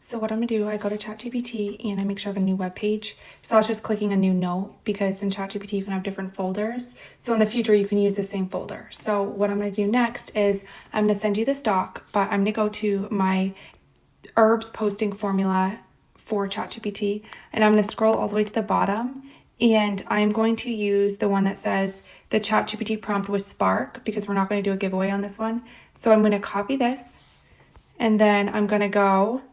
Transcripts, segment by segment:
So what I'm gonna do, I go to ChatGPT and I make sure I have a new web page. So I was just clicking a new note because in ChatGPT you can have different folders. So in the future you can use the same folder. So what I'm gonna do next is I'm gonna send you this doc, but I'm gonna go to my herbs posting formula for ChatGPT and I'm gonna scroll all the way to the bottom. And I'm going to use the one that says the ChatGPT prompt was Spark because we're not going to do a giveaway on this one. So I'm going to copy this and then I'm going to go,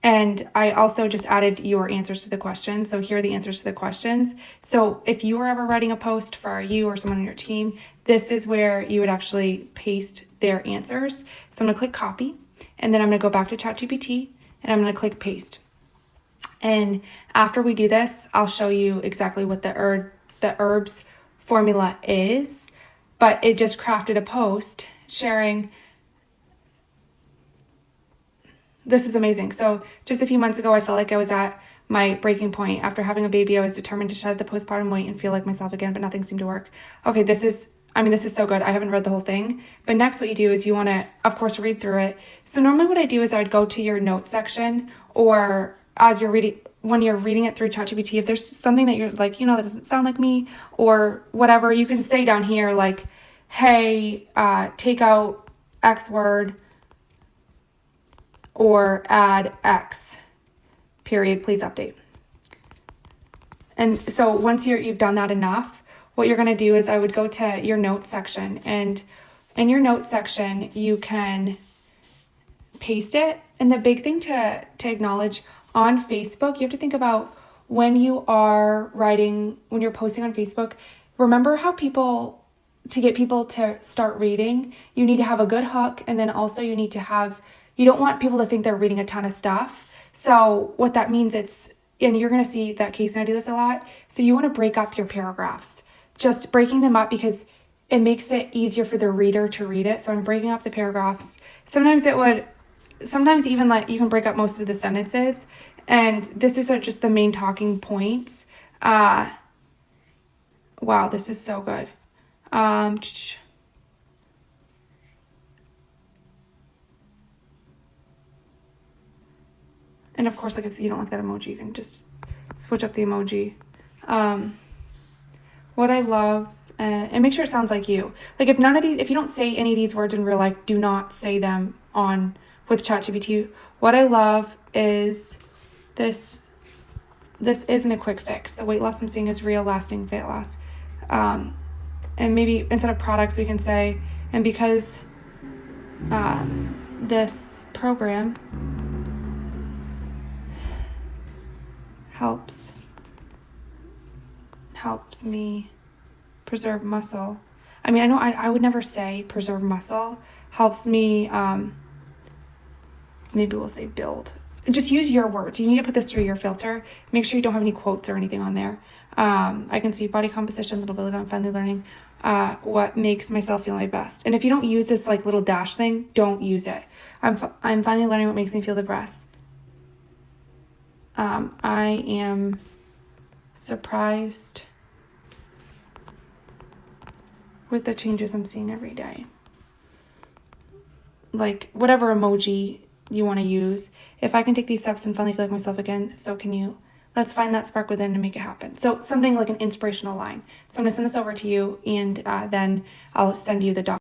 and I also just added your answers to the questions. So here are the answers to the questions. So if you were ever writing a post for you or someone on your team, this is where you would actually paste their answers. So I'm going to click copy and then I'm going to go back to ChatGPT and I'm going to click paste. And after we do this, I'll show you exactly what the herbs formula is, but it just crafted a post sharing. This is amazing. So just a few months ago, I felt like I was at my breaking point. After having a baby, I was determined to shed the postpartum weight and feel like myself again, but nothing seemed to work. Okay, this is so good. I haven't read the whole thing, but next what you do is you want to, of course, read through it. So normally what I do is I would go to your notes section, or as you're reading, when you're reading it through ChatGPT, if there's something that you're like, that doesn't sound like me or whatever, you can say down here like, hey, take out X word or add X, period, please update. And so once you've done that enough, what you're going to do is I would go to your notes section, and in your notes section, you can paste it. And the big thing to acknowledge on Facebook, you have to think about when you are writing, when you're posting on Facebook, remember how to get people to start reading, you need to have a good hook. And then also you don't want people to think they're reading a ton of stuff. So what that means, and you're going to see that Casey and I do this a lot. So you want to break up your paragraphs, just breaking them up because it makes it easier for the reader to read it. So I'm breaking up the paragraphs. Sometimes even like you can break up most of the sentences. And this is just the main talking points. Wow, this is so good. And of course, like if you don't like that emoji, you can just switch up the emoji. What I love, and make sure it sounds like you. Like if you don't say any of these words in real life, do not say them with ChatGPT. What I love is this isn't a quick fix. The weight loss I'm seeing is real, lasting fat loss. And maybe instead of products, we can say, and because this program helps me preserve muscle. I mean, I know I would never say preserve muscle. Helps me, maybe we'll say build. Just use your words. You need to put this through your filter. Make sure you don't have any quotes or anything on there. I can see body composition, little bit on finally learning what makes myself feel my best. And if you don't use this like little dash thing, don't use it. I'm finally learning what makes me feel the best. I am surprised with the changes I'm seeing every day. Like whatever emoji you want to use. If I can take these steps and finally feel like myself again, so can you. Let's find that spark within and make it happen. So something like an inspirational line. So I'm going to send this over to you, and then I'll send you the doc.